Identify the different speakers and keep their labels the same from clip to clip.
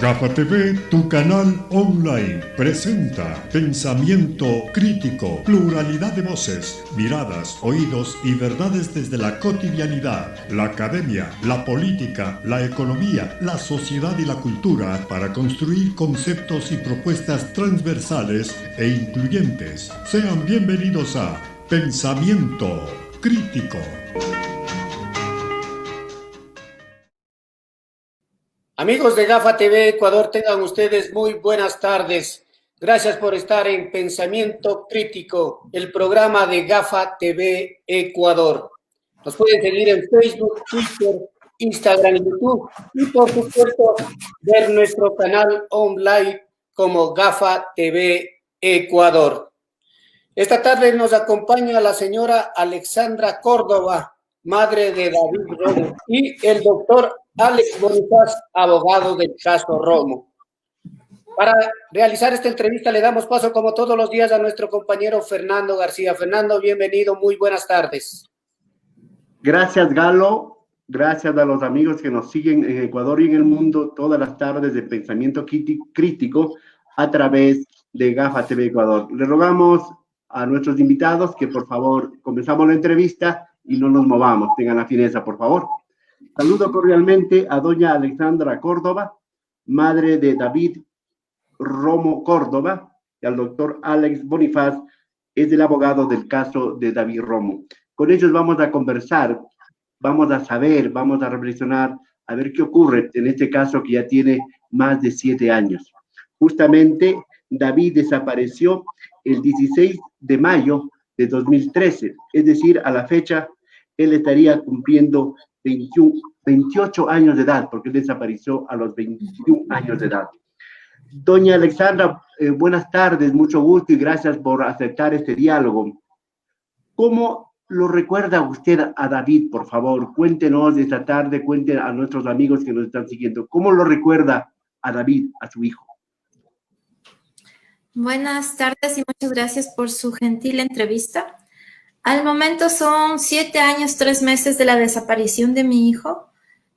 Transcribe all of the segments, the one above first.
Speaker 1: GAFA TV, tu canal online, presenta pensamiento crítico, pluralidad de voces, miradas, oídos y verdades desde la cotidianidad, la academia, la política, la economía, la sociedad y la cultura para construir conceptos y propuestas transversales e incluyentes. Sean bienvenidos a Pensamiento Crítico.
Speaker 2: Amigos de GAFA TV Ecuador, tengan ustedes muy buenas tardes. Gracias por estar en Pensamiento Crítico, el programa de GAFA TV Ecuador. Nos pueden seguir en Facebook, Twitter, Instagram y YouTube. Y por supuesto, ver nuestro canal online como GAFA TV Ecuador. Esta tarde nos acompaña la señora Alexandra Córdoba, madre de David Romo, y el doctor Alex Bonifaz, abogado del caso Romo. Para realizar esta entrevista le damos paso, como todos los días, a nuestro compañero Fernando García. Fernando, bienvenido, muy buenas tardes.
Speaker 3: Gracias, Galo. Gracias a los amigos que nos siguen en Ecuador y en el mundo todas las tardes de Pensamiento Crítico a través de GAFA TV Ecuador. Le rogamos a nuestros invitados que, por favor, comenzamos la entrevista y no nos movamos. Tengan la fineza, por favor. Saludo cordialmente a doña Alexandra Córdoba, madre de David Romo Córdoba, y al doctor Alex Bonifaz, es el abogado del caso de David Romo. Con ellos vamos a conversar, vamos a saber, vamos a reflexionar, a ver qué ocurre en este caso que ya tiene más de 7 años. Justamente, David desapareció el 16 de mayo de 2013, es decir, a la fecha, él estaría cumpliendo 28 años de edad, porque él desapareció a los 21 años de edad. Doña Alexandra, buenas tardes, mucho gusto y gracias por aceptar este diálogo. ¿Cómo lo recuerda usted a David, por favor? Cuéntenos esta tarde, cuenten a nuestros amigos que nos están siguiendo. ¿Cómo lo recuerda a David, a su hijo?
Speaker 4: Buenas tardes y muchas gracias por su gentil entrevista. Al momento son 7 años, 3 meses de la desaparición de mi hijo.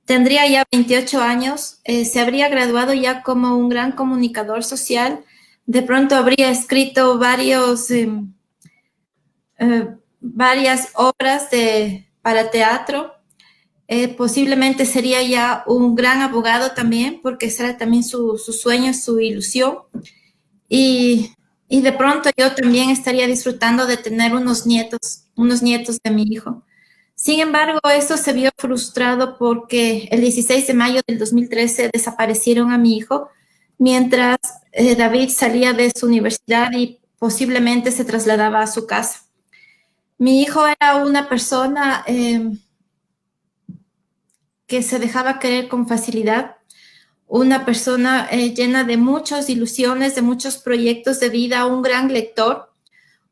Speaker 4: Tendría ya 28 años, se habría graduado ya como un gran comunicador social. De pronto habría escrito varias obras para teatro. Posiblemente sería ya un gran abogado también, porque ese era también su sueño, su ilusión. Y de pronto yo también estaría disfrutando de tener unos nietos de mi hijo. Sin embargo, esto se vio frustrado porque el 16 de mayo del 2013 desaparecieron a mi hijo mientras David salía de su universidad y posiblemente se trasladaba a su casa. Mi hijo era una persona que se dejaba querer con facilidad, una persona llena de muchas ilusiones, de muchos proyectos de vida, un gran lector,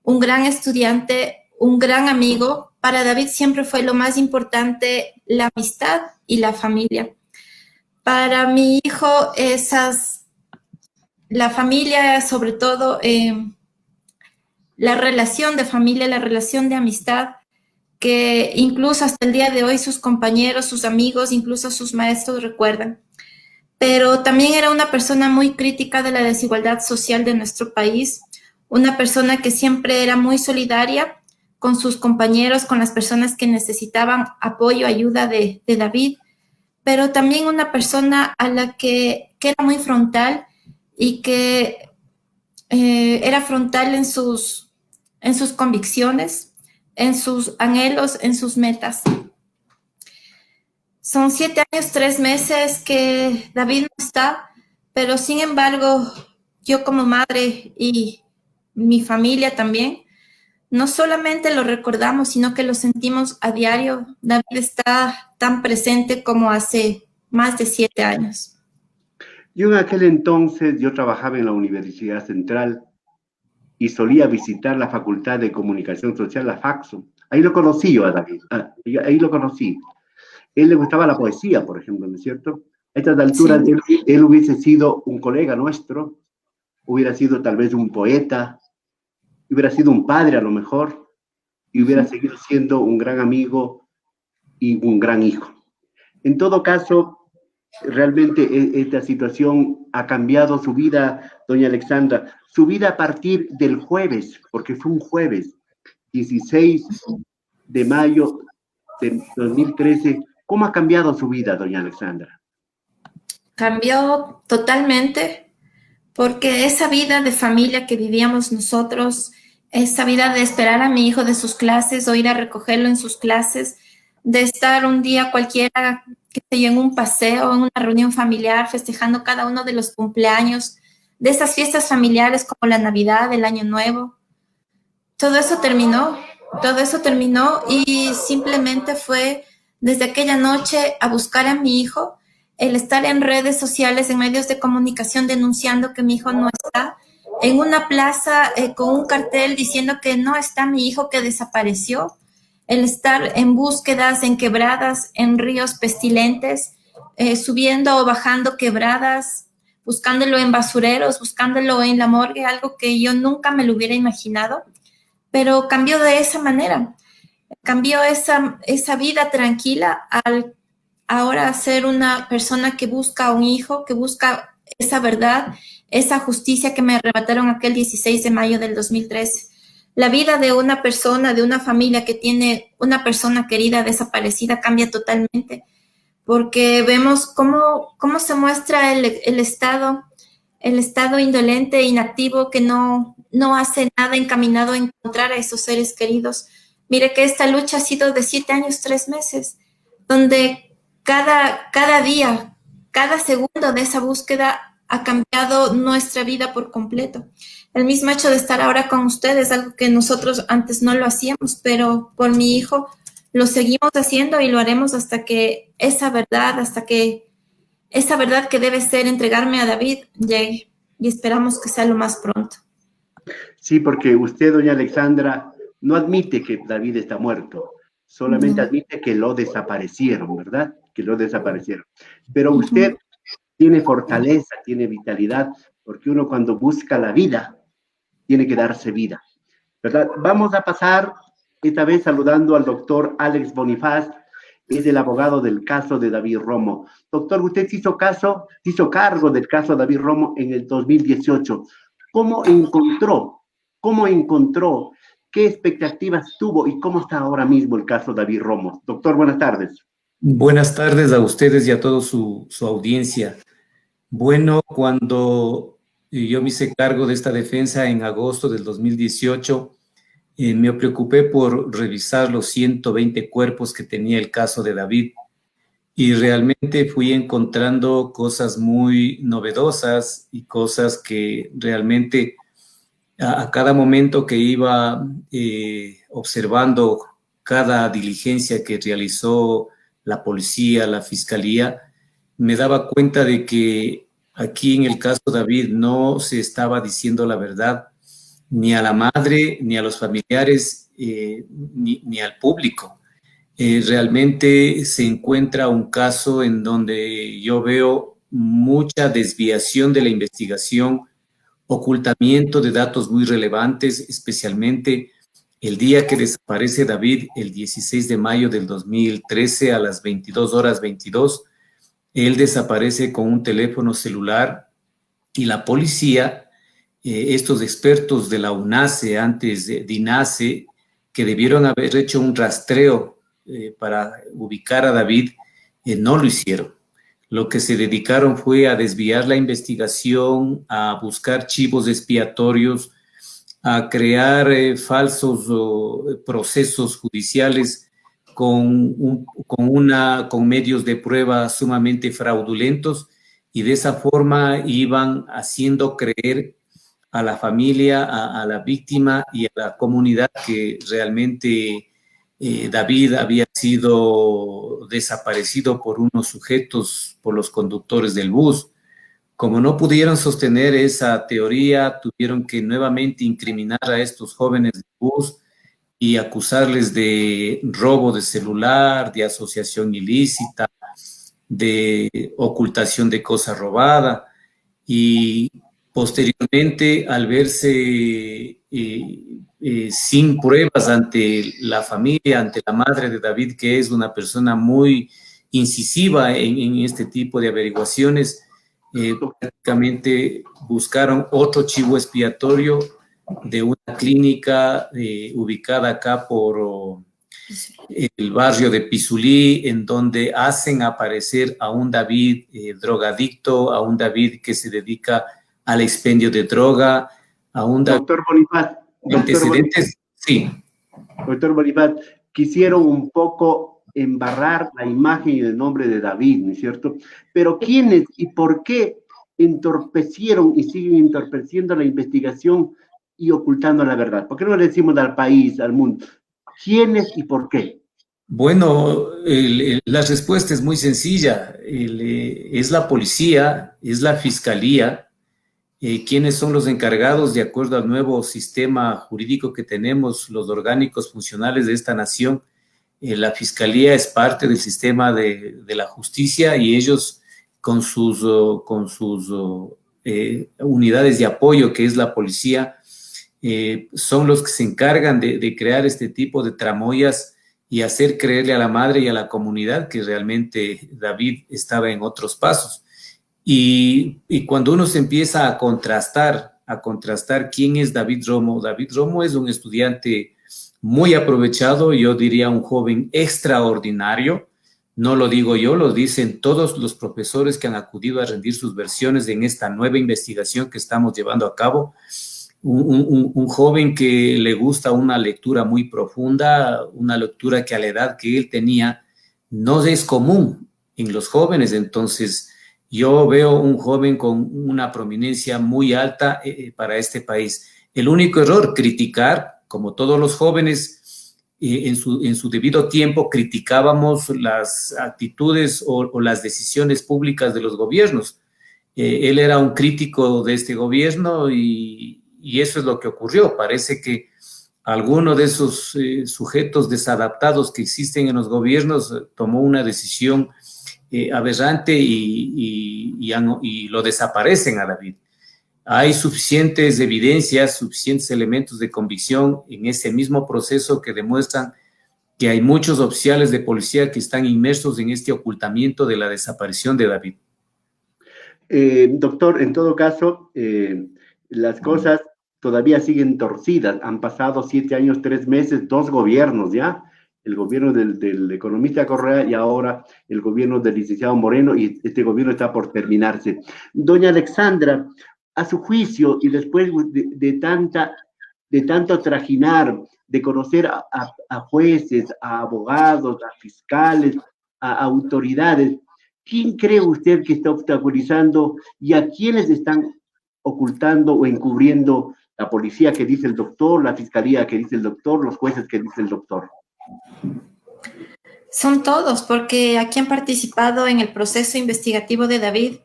Speaker 4: un gran estudiante, un gran amigo. Para David siempre fue lo más importante la amistad y la familia. Para mi hijo, la familia, sobre todo la relación de familia, la relación de amistad, que incluso hasta el día de hoy sus compañeros, sus amigos, incluso sus maestros recuerdan. Pero también era una persona muy crítica de la desigualdad social de nuestro país, una persona que siempre era muy solidaria con sus compañeros, con las personas que necesitaban apoyo, ayuda de David, pero también una persona a la que era muy frontal y que era frontal en sus convicciones, en sus anhelos, en sus metas. Son 7 años, 3 meses que David no está, pero sin embargo, yo como madre y mi familia también, no solamente lo recordamos, sino que lo sentimos a diario. David está tan presente como hace más de 7 años.
Speaker 3: Yo en aquel entonces, yo trabajaba en la Universidad Central y solía visitar la Facultad de Comunicación Social, la FACSO. Ahí lo conocí yo a David, ahí lo conocí. Él le gustaba la poesía, por ejemplo, ¿no es cierto? A estas alturas, sí. Él hubiese sido un colega nuestro, hubiera sido tal vez un poeta, hubiera sido un padre a lo mejor, y hubiera seguido siendo un gran amigo y un gran hijo. En todo caso, realmente esta situación ha cambiado su vida, doña Alexandra, su vida a partir del jueves, porque fue un jueves, 16 de mayo de 2013. ¿Cómo ha cambiado su vida, doña Alexandra?
Speaker 4: Cambió totalmente porque esa vida de familia que vivíamos nosotros, esa vida de esperar a mi hijo de sus clases o ir a recogerlo en sus clases, de estar un día cualquiera, que sé yo, en un paseo, en una reunión familiar, festejando cada uno de los cumpleaños, de esas fiestas familiares como la Navidad, el Año Nuevo, todo eso terminó y simplemente fue desde aquella noche a buscar a mi hijo, el estar en redes sociales, en medios de comunicación denunciando que mi hijo no está, en una plaza con un cartel diciendo que no está mi hijo, que desapareció, el estar en búsquedas, en quebradas, en ríos pestilentes, subiendo o bajando quebradas, buscándolo en basureros, buscándolo en la morgue, algo que yo nunca me lo hubiera imaginado, pero cambió de esa manera, cambió esa vida tranquila al ahora ser una persona que busca un hijo, que busca esa verdad, esa justicia que me arrebataron aquel 16 de mayo del 2013. La vida de una persona, de una familia que tiene una persona querida desaparecida cambia totalmente, porque vemos cómo se muestra el estado indolente e inactivo que no hace nada encaminado a encontrar a esos seres queridos. Mire que esta lucha ha sido de 7 años, 3 meses, donde cada día, cada segundo de esa búsqueda ha cambiado nuestra vida por completo. El mismo hecho de estar ahora con ustedes, algo que nosotros antes no lo hacíamos, pero por mi hijo lo seguimos haciendo y lo haremos hasta que esa verdad que debe ser entregarme a David llegue, y esperamos que sea lo más pronto.
Speaker 3: Sí, porque usted, doña Alexandra, no admite que David está muerto, solamente admite que lo desaparecieron, ¿verdad? Que lo desaparecieron. Pero usted tiene fortaleza, tiene vitalidad, porque uno cuando busca la vida, tiene que darse vida, ¿verdad? Vamos a pasar esta vez saludando al doctor Alex Bonifaz, es el abogado del caso de David Romo. Doctor, usted se hizo cargo del caso de David Romo en el 2018. ¿Cómo encontró, qué expectativas tuvo y cómo está ahora mismo el caso de David Romo? Doctor, buenas tardes.
Speaker 5: Buenas tardes a ustedes y a toda su audiencia. Bueno, cuando yo me hice cargo de esta defensa en agosto del 2018, me preocupé por revisar los 120 cuerpos que tenía el caso de David y realmente fui encontrando cosas muy novedosas y cosas que realmente a cada momento que iba observando cada diligencia que realizó la policía, la fiscalía, me daba cuenta de que aquí en el caso David no se estaba diciendo la verdad ni a la madre, ni a los familiares, ni al público. Realmente se encuentra un caso en donde yo veo mucha desviación de la investigación, ocultamiento de datos muy relevantes, especialmente el día que desaparece David, el 16 de mayo del 2013 a las 22:22, él desaparece con un teléfono celular y la policía, estos expertos de la UNACE, antes de INACE, que debieron haber hecho un rastreo para ubicar a David, no lo hicieron. Lo que se dedicaron fue a desviar la investigación, a buscar chivos expiatorios, a crear falsos procesos judiciales con medios de prueba sumamente fraudulentos, y de esa forma iban haciendo creer a la familia, a la víctima y a la comunidad que realmente David había sido desaparecido por unos sujetos, por los conductores del bus. Como no pudieron sostener esa teoría, tuvieron que nuevamente incriminar a estos jóvenes del bus y acusarles de robo de celular, de asociación ilícita, de ocultación de cosa robada, y posteriormente, al verse sin pruebas ante la familia, ante la madre de David, que es una persona muy incisiva en este tipo de averiguaciones. Prácticamente buscaron otro chivo expiatorio de una clínica ubicada acá por el barrio de Pizulí, en donde hacen aparecer a un David drogadicto, a un David que se dedica al expendio de droga, a un David...
Speaker 3: Doctor Bonifaz,
Speaker 5: antecedentes, sí.
Speaker 3: Doctor Bonifaz, quisieron un poco embarrar la imagen y el nombre de David, ¿no es cierto? Pero ¿quiénes y por qué entorpecieron y siguen entorpeciendo la investigación y ocultando la verdad? ¿Por qué no le decimos al país, al mundo? ¿Quiénes y por qué?
Speaker 5: Bueno, la respuesta es muy sencilla. Es la policía, es la fiscalía, quienes son los encargados, de acuerdo al nuevo sistema jurídico que tenemos, los orgánicos funcionales de esta nación. La fiscalía es parte del sistema de la justicia y ellos con sus unidades de apoyo, que es la policía, son los que se encargan de crear este tipo de tramoyas y hacer creerle a la madre y a la comunidad que realmente David estaba en otros pasos. Y cuando uno se empieza a contrastar quién es David Romo es un estudiante muy aprovechado, yo diría un joven extraordinario. No lo digo yo, lo dicen todos los profesores que han acudido a rendir sus versiones en esta nueva investigación que estamos llevando a cabo. Un joven que le gusta una lectura muy profunda, una lectura que a la edad que él tenía no es común en los jóvenes. Entonces, yo veo un joven con una prominencia muy alta para este país. El único error, criticar, como todos los jóvenes, en su debido tiempo criticábamos las actitudes o las decisiones públicas de los gobiernos. Él era un crítico de este gobierno y eso es lo que ocurrió. Parece que alguno de esos sujetos desadaptados que existen en los gobiernos tomó una decisión aberrante y lo desaparecen a David. Hay suficientes evidencias, suficientes elementos de convicción en ese mismo proceso que demuestran que hay muchos oficiales de policía que están inmersos en este ocultamiento de la desaparición de David.
Speaker 3: Doctor, en todo caso, las cosas todavía siguen torcidas. Han pasado 7 años, 3 meses, 2 gobiernos ya. El gobierno del economista Correa y ahora el gobierno del licenciado Moreno, y este gobierno está por terminarse. Doña Alexandra, a su juicio y después de tanto trajinar, de conocer a jueces, a abogados, a fiscales, a autoridades, ¿quién cree usted que está obstaculizando y a quiénes están ocultando o encubriendo? La policía que dice el doctor, la fiscalía que dice el doctor, los jueces que dice el doctor.
Speaker 4: Son todos, porque aquí han participado en el proceso investigativo de David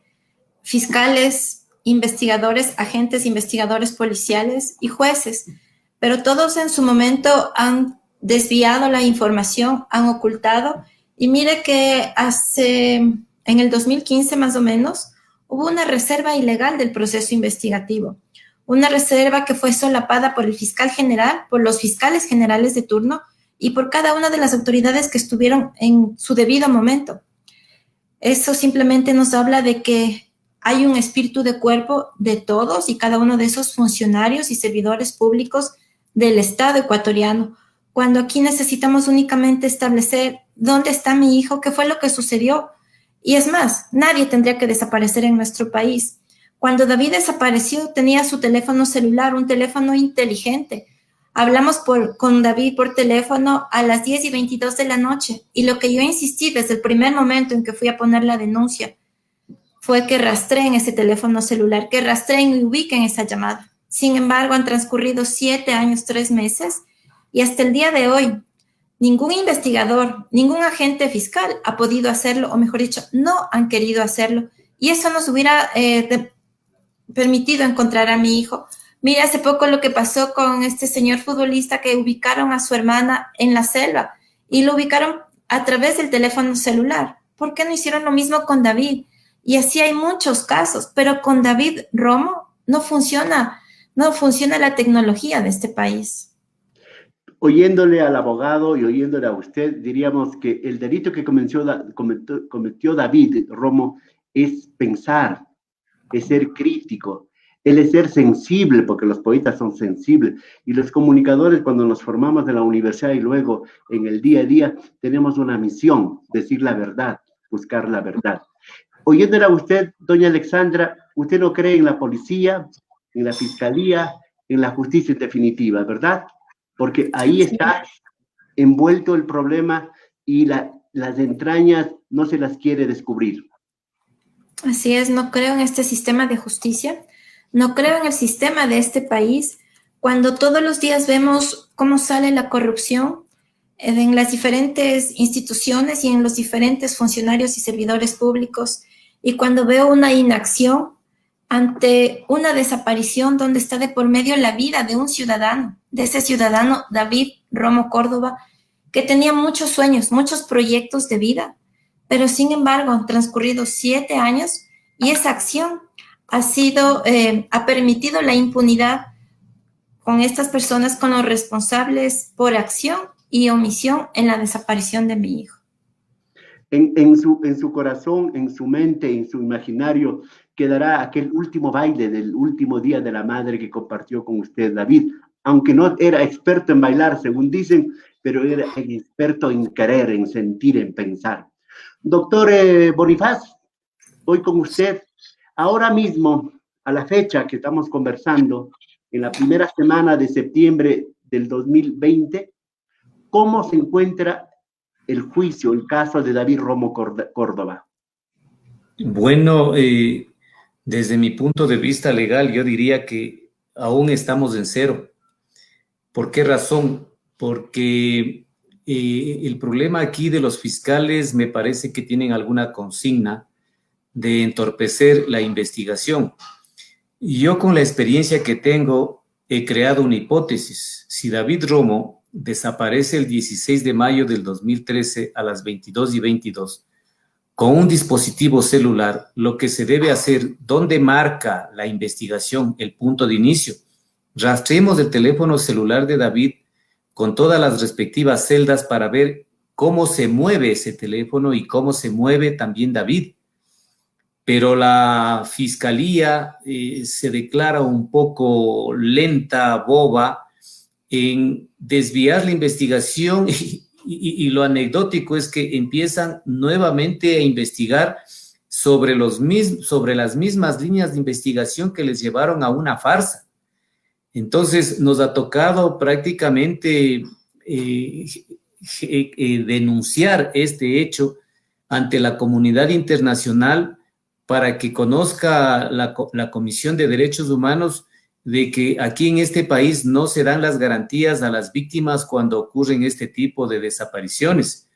Speaker 4: fiscales, investigadores, agentes investigadores policiales y jueces, pero todos en su momento han desviado la información, han ocultado, y mire que en el 2015 más o menos hubo una reserva ilegal del proceso investigativo, una reserva que fue solapada por el fiscal general, por los fiscales generales de turno y por cada una de las autoridades que estuvieron en su debido momento. Eso simplemente nos habla de que hay un espíritu de cuerpo de todos y cada uno de esos funcionarios y servidores públicos del Estado ecuatoriano, cuando aquí necesitamos únicamente establecer dónde está mi hijo, qué fue lo que sucedió. Y es más, nadie tendría que desaparecer en nuestro país. Cuando David desapareció, tenía su teléfono celular, un teléfono inteligente. Hablamos con David por teléfono a las 10:22 de la noche, y lo que yo insistí desde el primer momento en que fui a poner la denuncia fue que rastreen ese teléfono celular, que rastreen y ubiquen esa llamada. Sin embargo, han transcurrido 7 años, 3 meses, y hasta el día de hoy, ningún investigador, ningún agente fiscal ha podido hacerlo, o mejor dicho, no han querido hacerlo, y eso nos hubiera permitido encontrar a mi hijo. Mira, hace poco lo que pasó con este señor futbolista, que ubicaron a su hermana en la selva y lo ubicaron a través del teléfono celular. ¿Por qué no hicieron lo mismo con David? Y así hay muchos casos, pero con David Romo no funciona la tecnología de este país.
Speaker 3: oyéndole al abogado y oyéndole a usted, diríamos que el delito que cometió David Romo es pensar, es ser crítico, él es ser sensible, porque los poetas son sensibles, y los comunicadores cuando nos formamos en la universidad y luego en el día a día, tenemos una misión, decir la verdad, buscar la verdad. Oyéndola a usted, doña Alexandra, usted no cree en la policía, en la fiscalía, en la justicia en definitiva, ¿verdad? Porque ahí está envuelto el problema y las entrañas no se las quiere descubrir.
Speaker 4: Así es, no creo en este sistema de justicia, no creo en el sistema de este país, cuando todos los días vemos cómo sale la corrupción en las diferentes instituciones y en los diferentes funcionarios y servidores públicos, y cuando veo una inacción ante una desaparición donde está de por medio la vida de un ciudadano, de ese ciudadano David Romo Córdoba, que tenía muchos sueños, muchos proyectos de vida, pero sin embargo han transcurrido 7 años y esa acción ha permitido la impunidad con estas personas, con los responsables por acción y omisión en la desaparición de mi hijo.
Speaker 3: En su corazón, en su mente, en su imaginario, quedará aquel último baile del último día de la madre que compartió con usted, David, aunque no era experto en bailar, según dicen, pero era experto en querer, en sentir, en pensar. Doctor Bonifaz, voy con usted. Ahora mismo, a la fecha que estamos conversando, en la primera semana de septiembre del 2020, ¿cómo se encuentra el juicio, el caso de David Romo Córdoba?
Speaker 5: Bueno, desde mi punto de vista legal, yo diría que aún estamos en cero. ¿Por qué razón? Porque el problema aquí de los fiscales me parece que tienen alguna consigna de entorpecer la investigación. Y yo, con la experiencia que tengo, he creado una hipótesis. Si David Romo desaparece el 16 de mayo del 2013 a las 22:22 con un dispositivo celular, lo que se debe hacer, donde marca la investigación el punto de inicio, rastreemos el teléfono celular de David con todas las respectivas celdas para ver cómo se mueve ese teléfono y cómo se mueve también David. Pero la fiscalía se declara un poco lenta, boba, en desviar la investigación y lo anecdótico es que empiezan nuevamente a investigar sobre las mismas líneas de investigación que les llevaron a una farsa. Entonces nos ha tocado prácticamente denunciar este hecho ante la comunidad internacional para que conozca la Comisión de Derechos Humanos de que aquí en este país no se dan las garantías a las víctimas cuando ocurren este tipo de desapariciones.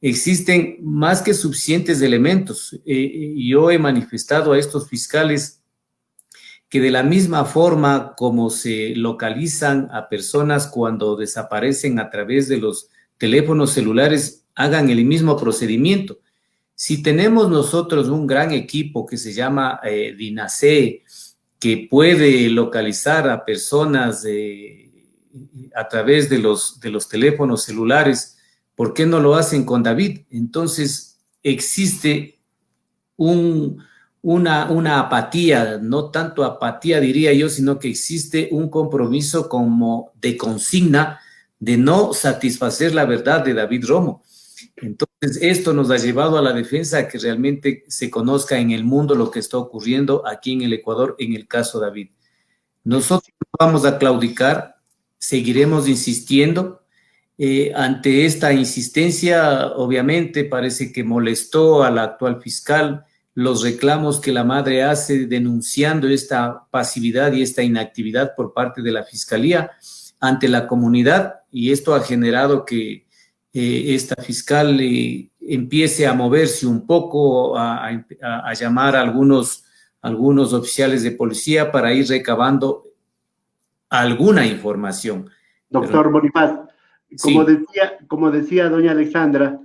Speaker 5: Existen más que suficientes elementos. Yo he manifestado a estos fiscales que de la misma forma como se localizan a personas cuando desaparecen a través de los teléfonos celulares, hagan el mismo procedimiento. Si tenemos nosotros un gran equipo que se llama DINASE, que puede localizar a personas a través de los teléfonos celulares, ¿por qué no lo hacen con David? Entonces existe una apatía, no tanto apatía diría yo, sino que existe un compromiso como de consigna de no satisfacer la verdad de David Romo. Entonces, esto nos ha llevado a la defensa a que realmente se conozca en el mundo lo que está ocurriendo aquí en el Ecuador en el caso David. Nosotros vamos a claudicar, seguiremos insistiendo. Ante esta insistencia, obviamente, parece que molestó a la actual fiscal los reclamos que la madre hace denunciando esta pasividad y esta inactividad por parte de la Fiscalía ante la comunidad, y esto ha generado que esta fiscal empiece a moverse un poco, a llamar a algunos oficiales de policía para ir recabando alguna información.
Speaker 3: Doctor Bonifaz, como decía doña Alexandra,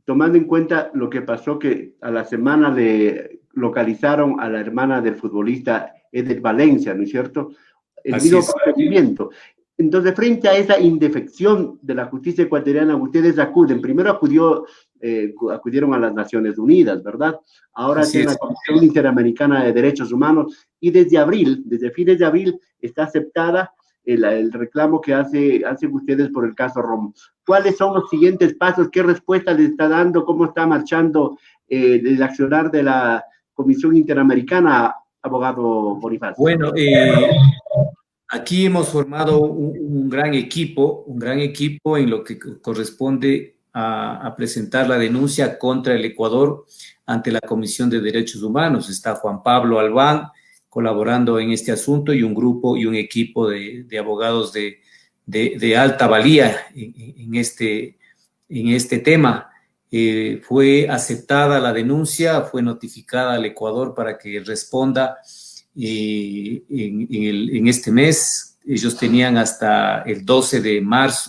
Speaker 3: tomando en cuenta lo que pasó, que a la semana le localizaron a la hermana del futbolista Eder Valencia, ¿no es cierto? El mismo procedimiento. Entonces, frente a esa indefección de la justicia ecuatoriana, ustedes acuden. Primero acudieron a las Naciones Unidas, ¿verdad? Ahora
Speaker 5: Así
Speaker 3: tiene
Speaker 5: es.
Speaker 3: la Comisión Interamericana de Derechos Humanos y desde fines de abril, está aceptada el reclamo que hacen ustedes por el caso Romo. ¿Cuáles son los siguientes pasos? ¿Qué respuesta les está dando? ¿Cómo está marchando el accionar de la Comisión Interamericana, abogado Bonifaz?
Speaker 5: Bueno, aquí hemos formado un gran equipo en lo que corresponde a presentar la denuncia contra el Ecuador ante la Comisión de Derechos Humanos. Está Juan Pablo Albán colaborando en este asunto y un grupo y un equipo de abogados de alta valía en este tema. Fue aceptada la denuncia, fue notificada al Ecuador para que responda en este mes. Ellos tenían hasta el 12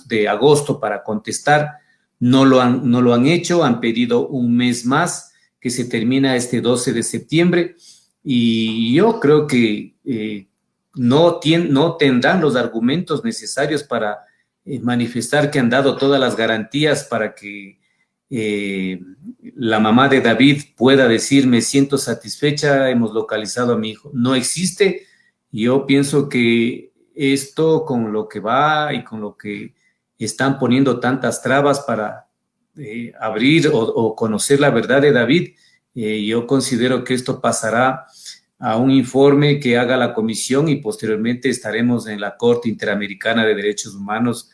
Speaker 5: de agosto para contestar, no lo han hecho, han pedido un mes más que se termina este 12 de septiembre y yo creo que no tendrán los argumentos necesarios para manifestar que han dado todas las garantías para que la mamá de David pueda decir me siento satisfecha, hemos localizado a mi hijo. No existe. Yo pienso que esto con lo que va y con lo que están poniendo tantas trabas para abrir o conocer la verdad de David, yo considero que esto pasará a un informe que haga la comisión y posteriormente estaremos en la Corte Interamericana de Derechos Humanos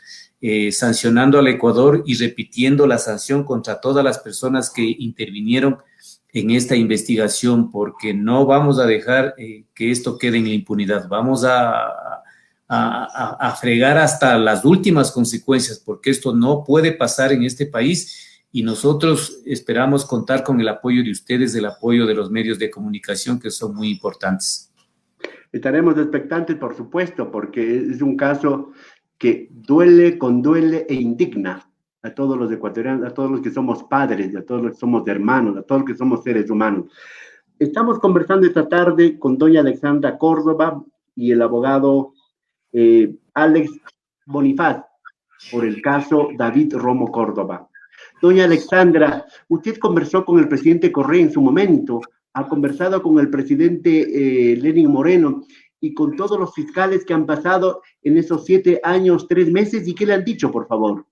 Speaker 5: sancionando al Ecuador y repitiendo la sanción contra todas las personas que intervinieron en esta investigación, porque no vamos a dejar que esto quede en la impunidad. Vamos a fregar hasta las últimas consecuencias, porque esto no puede pasar en este país y nosotros esperamos contar con el apoyo de ustedes, el apoyo de los medios de comunicación que son muy importantes.
Speaker 3: Estaremos expectantes, por supuesto, porque es un caso que conduele e indigna a todos los ecuatorianos, a todos los que somos padres, a todos los que somos hermanos, a todos los que somos seres humanos. Estamos conversando esta tarde con doña Alexandra Córdoba y el abogado Alex Bonifaz por el caso David Romo Córdoba. Doña Alexandra, usted conversó con el presidente Correa en su momento, ha conversado con el presidente Lenín Moreno y con todos los fiscales que han pasado en esos 7 años, 3 meses, ¿y qué le han dicho, por favor?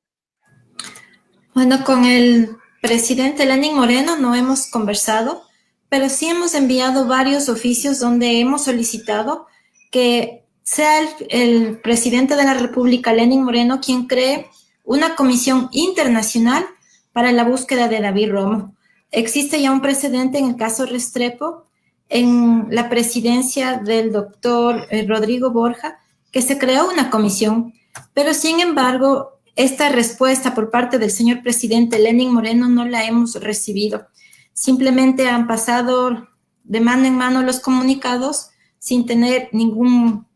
Speaker 4: Bueno, con el presidente Lenín Moreno no hemos conversado, pero sí hemos enviado varios oficios donde hemos solicitado que sea el presidente de la República, Lenín Moreno, quien cree una comisión internacional para la búsqueda de David Romo. Existe ya un precedente en el caso Restrepo, en la presidencia del doctor Rodrigo Borja, que se creó una comisión, pero sin embargo, esta respuesta por parte del señor presidente Lenín Moreno no la hemos recibido. Simplemente han pasado de mano en mano los comunicados sin tener ningún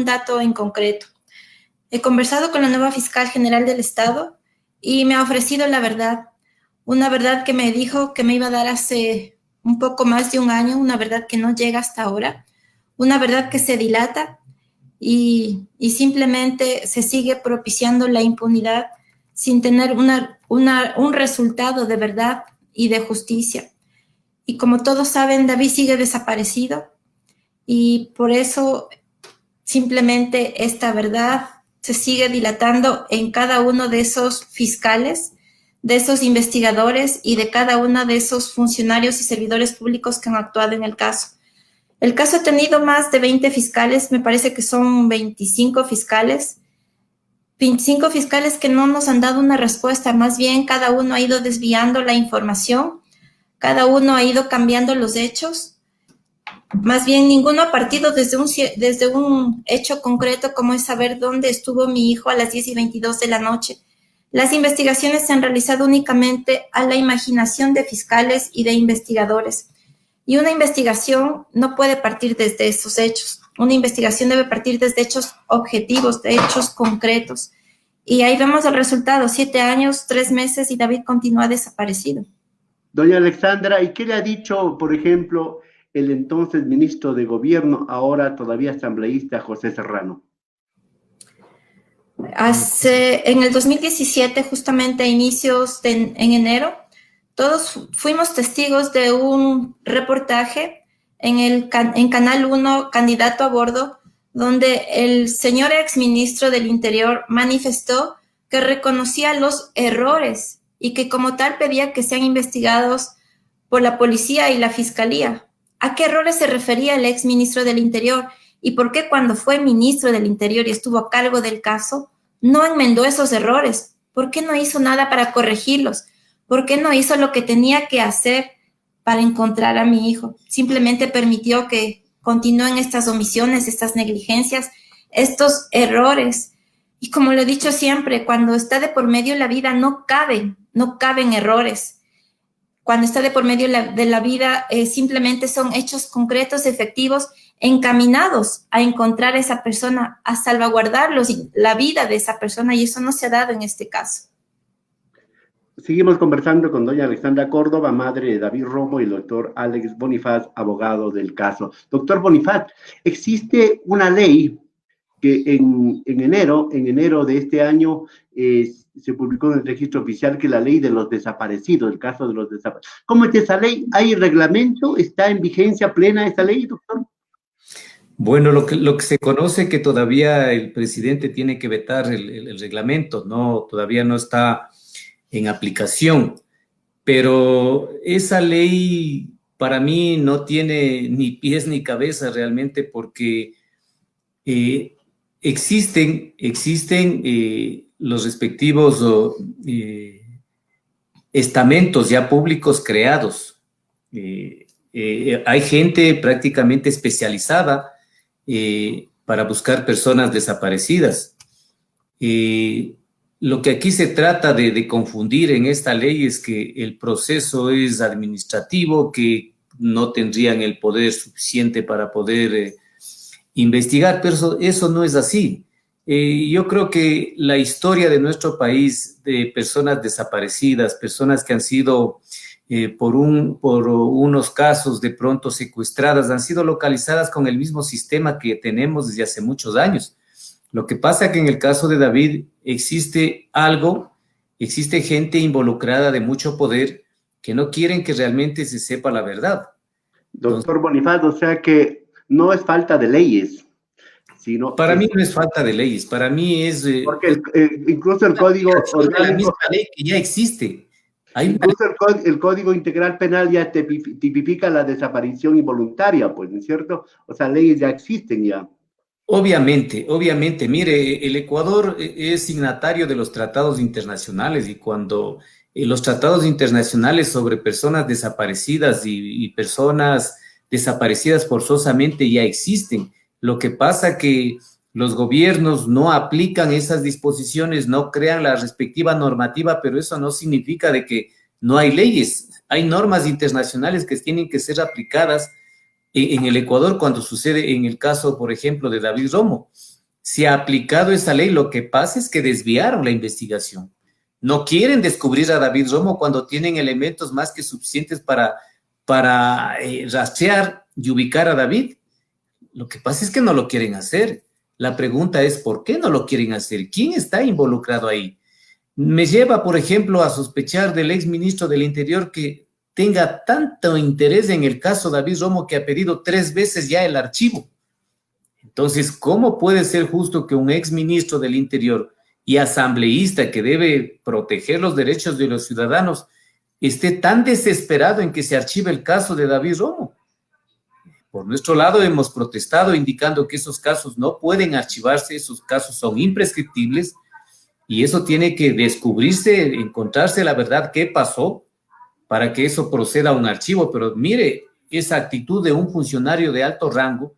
Speaker 4: dato en concreto. He conversado con la nueva fiscal general del Estado y me ha ofrecido la verdad, una verdad que me dijo que me iba a dar hace un poco más de un año, una verdad que no llega hasta ahora, una verdad que se dilata y simplemente se sigue propiciando la impunidad sin tener un resultado de verdad y de justicia. Y como todos saben, David sigue desaparecido y por eso simplemente esta verdad se sigue dilatando en cada uno de esos fiscales, de esos investigadores y de cada uno de esos funcionarios y servidores públicos que han actuado en el caso. El caso ha tenido más de 20 fiscales, me parece que son 25 fiscales que no nos han dado una respuesta, más bien cada uno ha ido desviando la información, cada uno ha ido cambiando los hechos, más bien ninguno ha partido desde un hecho concreto como es saber dónde estuvo mi hijo a las 10:22 de la noche. Las investigaciones se han realizado únicamente a la imaginación de fiscales y de investigadores. Y una investigación no puede partir desde esos hechos. Una investigación debe partir desde hechos objetivos, de hechos concretos. Y ahí vemos el resultado, 7 años, 3 meses y David continúa desaparecido.
Speaker 3: Doña Alexandra, ¿y qué le ha dicho, por ejemplo, el entonces ministro de Gobierno, ahora todavía asambleísta, José Serrano?
Speaker 4: En el 2017, justamente a inicios en enero, todos fuimos testigos de un reportaje en Canal 1, Candidato a Bordo, donde el señor exministro del Interior manifestó que reconocía los errores y que como tal pedía que sean investigados por la policía y la fiscalía. ¿A qué errores se refería el exministro del Interior? ¿Y por qué cuando fue ministro del Interior y estuvo a cargo del caso, no enmendó esos errores? ¿Por qué no hizo nada para corregirlos? ¿Por qué no hizo lo que tenía que hacer para encontrar a mi hijo? Simplemente permitió que continúen estas omisiones, estas negligencias, estos errores. Y como lo he dicho siempre, cuando está de por medio la vida no caben errores. Cuando está de por medio de la vida simplemente son hechos concretos, efectivos, encaminados a encontrar a esa persona, a salvaguardar la vida de esa persona, y eso no se ha dado en este caso.
Speaker 3: Seguimos conversando con doña Alexandra Córdoba, madre de David Romo, y el doctor Alex Bonifaz, abogado del caso. Doctor Bonifaz, existe una ley que en enero de este año se publicó en el registro oficial, que es la ley de los desaparecidos, el caso de los desaparecidos. ¿Cómo es esa ley? ¿Hay reglamento? ¿Está en vigencia plena esa ley, doctor?
Speaker 5: Bueno, lo que se conoce que todavía el presidente tiene que vetar el reglamento, no, todavía no está en aplicación, pero esa ley para mí no tiene ni pies ni cabeza realmente, porque existen los respectivos estamentos ya públicos creados. Hay gente prácticamente especializada para buscar personas desaparecidas. Lo que aquí se trata de confundir en esta ley es que el proceso es administrativo, que no tendrían el poder suficiente para poder investigar, pero eso no es así. Yo creo que la historia de nuestro país de personas desaparecidas, personas que han sido por unos casos de pronto secuestradas, han sido localizadas con el mismo sistema que tenemos desde hace muchos años. Lo que pasa es que en el caso de David existe gente involucrada de mucho poder que no quieren que realmente se sepa la verdad.
Speaker 3: Doctor Bonifaz, o sea que no es falta de leyes, sino...
Speaker 5: Para mí no es falta de leyes, para mí es...
Speaker 3: porque incluso el código orgánico...
Speaker 5: La misma ley que ya existe.
Speaker 3: Incluso el Código Integral Penal ya tipifica la desaparición involuntaria, pues, ¿no es cierto? O sea, leyes ya existen ya.
Speaker 5: Obviamente, mire, el Ecuador es signatario de los tratados internacionales, y cuando los tratados internacionales sobre personas desaparecidas y personas desaparecidas forzosamente ya existen. Lo que pasa que los gobiernos no aplican esas disposiciones, no crean la respectiva normativa, pero eso no significa de que no hay leyes. Hay normas internacionales que tienen que ser aplicadas. En el Ecuador, cuando sucede en el caso, por ejemplo, de David Romo, se ha aplicado esa ley. Lo que pasa es que desviaron la investigación. No quieren descubrir a David Romo cuando tienen elementos más que suficientes para rastrear y ubicar a David. Lo que pasa es que no lo quieren hacer. La pregunta es, ¿por qué no lo quieren hacer? ¿Quién está involucrado ahí? Me lleva, por ejemplo, a sospechar del exministro del Interior que tenga tanto interés en el caso David Romo, que ha pedido 3 veces ya el archivo. Entonces, ¿cómo puede ser justo que un exministro del Interior y asambleísta que debe proteger los derechos de los ciudadanos esté tan desesperado en que se archive el caso de David Romo? Por nuestro lado hemos protestado indicando que esos casos no pueden archivarse, esos casos son imprescriptibles y eso tiene que descubrirse, encontrarse la verdad qué pasó para que eso proceda a un archivo. Pero mire, esa actitud de un funcionario de alto rango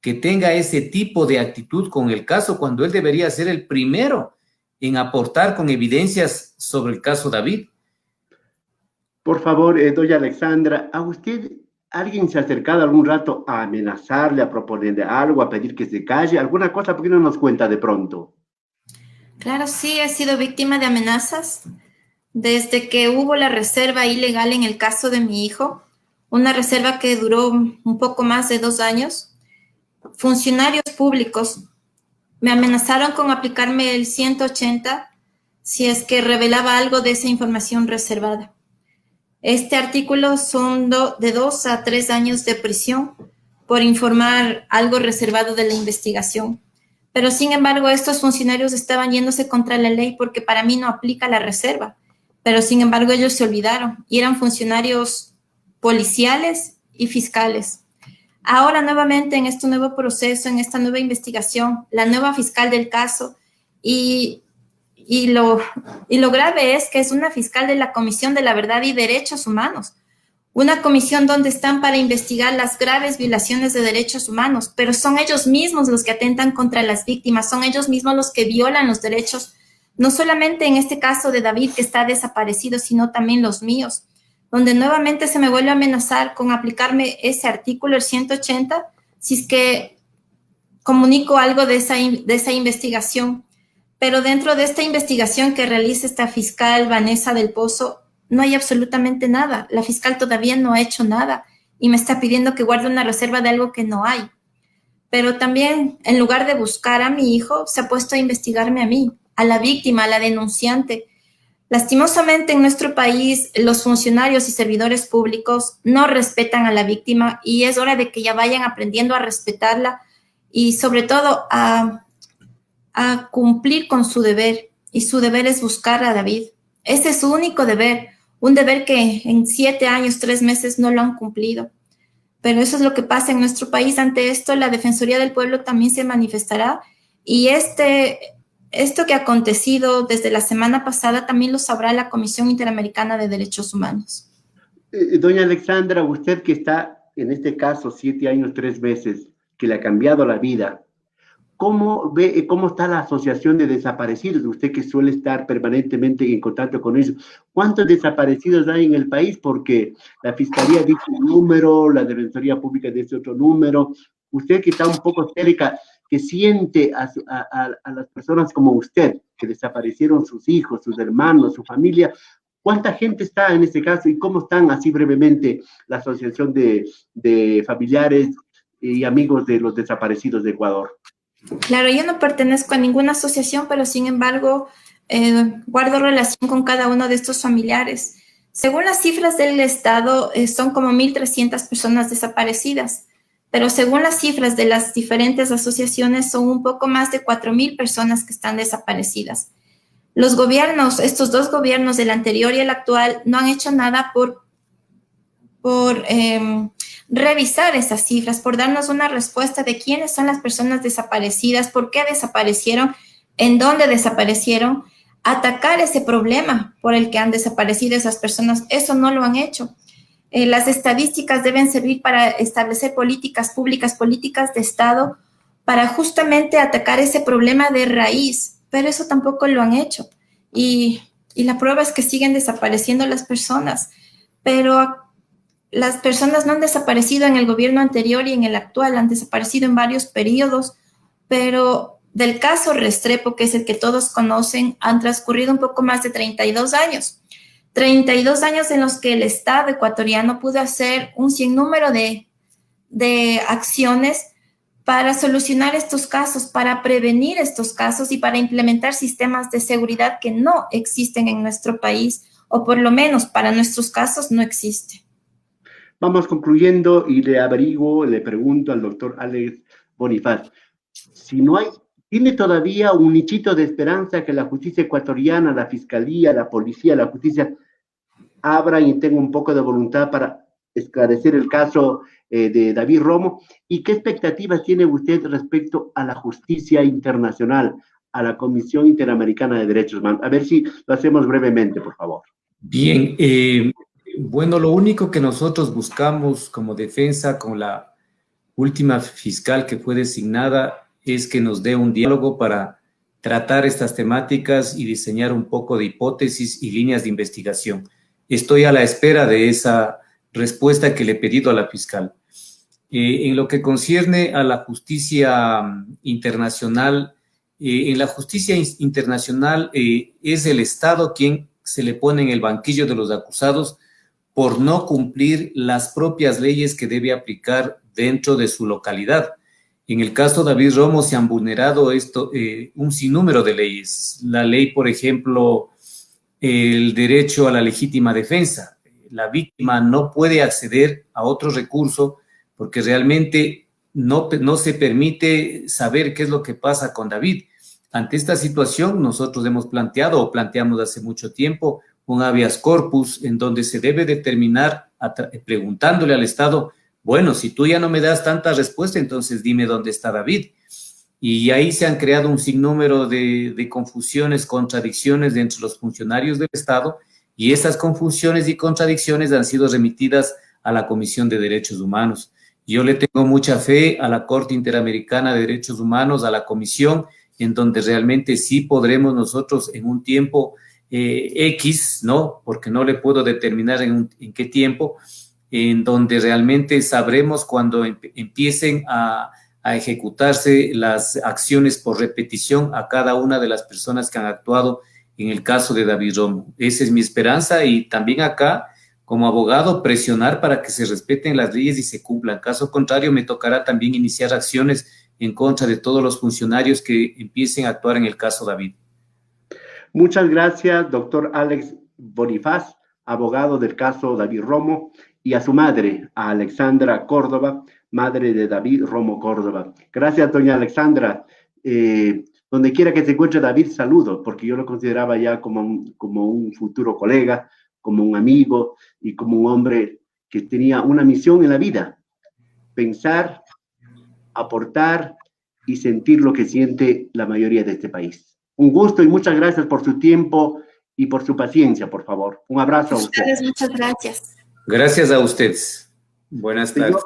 Speaker 5: que tenga ese tipo de actitud con el caso, cuando él debería ser el primero en aportar con evidencias sobre el caso David.
Speaker 3: Por favor, doña Alexandra, ¿a usted alguien se ha acercado algún rato a amenazarle, a proponerle algo, a pedir que se calle, alguna cosa? ¿Por qué no nos cuenta de pronto?
Speaker 4: Claro, sí, he sido víctima de amenazas desde que hubo la reserva ilegal en el caso de mi hijo, una reserva que duró un poco más de 2 años. Funcionarios públicos me amenazaron con aplicarme el 180 si es que revelaba algo de esa información reservada. Este artículo son de 2 a 3 años de prisión por informar algo reservado de la investigación. Pero sin embargo, estos funcionarios estaban yéndose contra la ley porque para mí no aplica la reserva. Pero sin embargo, ellos se olvidaron y eran funcionarios policiales y fiscales. Ahora nuevamente en este nuevo proceso, en esta nueva investigación, la nueva fiscal del caso y lo grave es que es una fiscal de la Comisión de la Verdad y Derechos Humanos, una comisión donde están para investigar las graves violaciones de derechos humanos, pero son ellos mismos los que atentan contra las víctimas, son ellos mismos los que violan los derechos, no solamente en este caso de David que está desaparecido, sino también los míos, donde nuevamente se me vuelve a amenazar con aplicarme ese artículo, el 180, si es que comunico algo de esa investigación. Pero dentro de esta investigación que realiza esta fiscal Vanessa del Pozo, no hay absolutamente nada. La fiscal todavía no ha hecho nada y me está pidiendo que guarde una reserva de algo que no hay. Pero también, en lugar de buscar a mi hijo, se ha puesto a investigarme a mí, a la víctima, a la denunciante. Lastimosamente, en nuestro país, los funcionarios y servidores públicos no respetan a la víctima y es hora de que ya vayan aprendiendo a respetarla y sobre todo a cumplir con su deber, y su deber es buscar a David. Ese es su único deber, un deber que en 7 años, 3 meses no lo han cumplido. Pero eso es lo que pasa en nuestro país. Ante esto, la Defensoría del Pueblo también se manifestará y esto que ha acontecido desde la semana pasada también lo sabrá la Comisión Interamericana de Derechos Humanos.
Speaker 3: Doña Alexandra, usted que está en este caso 7 años, 3 meses, que le ha cambiado la vida, ¿cómo ve, cómo está la asociación de desaparecidos? Usted que suele estar permanentemente en contacto con ellos. ¿Cuántos desaparecidos hay en el país? Porque la Fiscalía dice un número, la Defensoría Pública dice otro número. Usted que está un poco cerca, que siente a las personas como usted, que desaparecieron sus hijos, sus hermanos, su familia, ¿cuánta gente está en este caso y cómo están, así brevemente, la asociación de familiares y amigos de los desaparecidos de Ecuador?
Speaker 4: Claro, yo no pertenezco a ninguna asociación, pero sin embargo guardo relación con cada uno de estos familiares. Según las cifras del Estado, son como 1.300 personas desaparecidas, pero según las cifras de las diferentes asociaciones, son un poco más de 4.000 personas que están desaparecidas. Los gobiernos, estos 2 gobiernos, el anterior y el actual, no han hecho nada por revisar esas cifras, por darnos una respuesta de quiénes son las personas desaparecidas, por qué desaparecieron, en dónde desaparecieron, atacar ese problema por el que han desaparecido esas personas. Eso no lo han hecho. Las estadísticas deben servir para establecer políticas públicas, políticas de Estado, para justamente atacar ese problema de raíz, pero eso tampoco lo han hecho. Y la prueba es que siguen desapareciendo las personas, pero las personas no han desaparecido en el gobierno anterior y en el actual, han desaparecido en varios periodos, pero del caso Restrepo, que es el que todos conocen, han transcurrido un poco más de 32 años. 32 años en los que el Estado ecuatoriano pudo hacer un sinnúmero de acciones para solucionar estos casos, para prevenir estos casos y para implementar sistemas de seguridad que no existen en nuestro país, o por lo menos para nuestros casos no existen.
Speaker 3: Vamos concluyendo y le pregunto al doctor Alex Bonifaz, si no hay, ¿tiene todavía un nichito de esperanza que la justicia ecuatoriana, la fiscalía, la policía, la justicia abran y tengan un poco de voluntad para esclarecer el caso de David Romo? ¿Y qué expectativas tiene usted respecto a la justicia internacional, a la Comisión Interamericana de Derechos Humanos? A ver si lo hacemos brevemente, por favor.
Speaker 5: Bien, bueno, lo único que nosotros buscamos como defensa con la última fiscal que fue designada es que nos dé un diálogo para tratar estas temáticas y diseñar un poco de hipótesis y líneas de investigación. Estoy a la espera de esa respuesta que le he pedido a la fiscal. En lo que concierne a la justicia internacional, en la justicia internacional es el Estado quien se le pone en el banquillo de los acusados por no cumplir las propias leyes que debe aplicar dentro de su localidad. En el caso de David Romo se han vulnerado un sinnúmero de leyes. La ley, por ejemplo, el derecho a la legítima defensa. La víctima no puede acceder a otro recurso porque realmente no se permite saber qué es lo que pasa con David. Ante esta situación, nosotros hemos planteado o planteamos hace mucho tiempo un habeas corpus en donde se debe determinar, preguntándole al Estado, bueno, si tú ya no me das tanta respuesta, entonces dime dónde está David. Y ahí se han creado un sinnúmero de confusiones, contradicciones entre los funcionarios del Estado, y esas confusiones y contradicciones han sido remitidas a la Comisión de Derechos Humanos. Yo le tengo mucha fe a la Corte Interamericana de Derechos Humanos, a la Comisión, en donde realmente sí podremos nosotros en un tiempo X, ¿no? Porque no le puedo determinar en qué tiempo, en donde realmente sabremos cuando empiecen a ejecutarse las acciones por repetición a cada una de las personas que han actuado en el caso de David Romo. Esa es mi esperanza, y también acá, como abogado, presionar para que se respeten las leyes y se cumplan. Caso contrario, me tocará también iniciar acciones en contra de todos los funcionarios que empiecen a actuar en el caso David.
Speaker 3: Muchas gracias, doctor Alex Bonifaz, abogado del caso David Romo, y a su madre, a Alexandra Córdoba, madre de David Romo Córdoba. Gracias, doña Alexandra. Donde quiera que se encuentre David, saludo, porque yo lo consideraba ya como un futuro colega, como un amigo y como un hombre que tenía una misión en la vida: pensar, aportar y sentir lo que siente la mayoría de este país. Un gusto y muchas gracias por su tiempo y por su paciencia, por favor. Un abrazo a ustedes.
Speaker 4: Muchas gracias.
Speaker 5: Gracias a ustedes. Buenas tardes.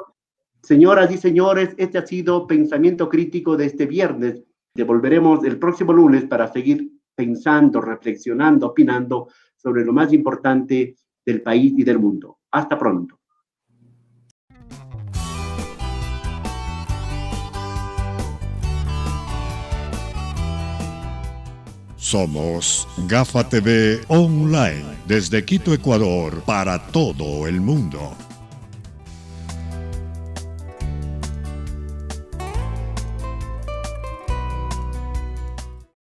Speaker 3: Señoras y señores, este ha sido Pensamiento Crítico de este viernes. Devolveremos el próximo lunes para seguir pensando, reflexionando, opinando sobre lo más importante del país y del mundo. Hasta pronto.
Speaker 1: Somos Gafa TV Online, desde Quito, Ecuador, para todo el mundo.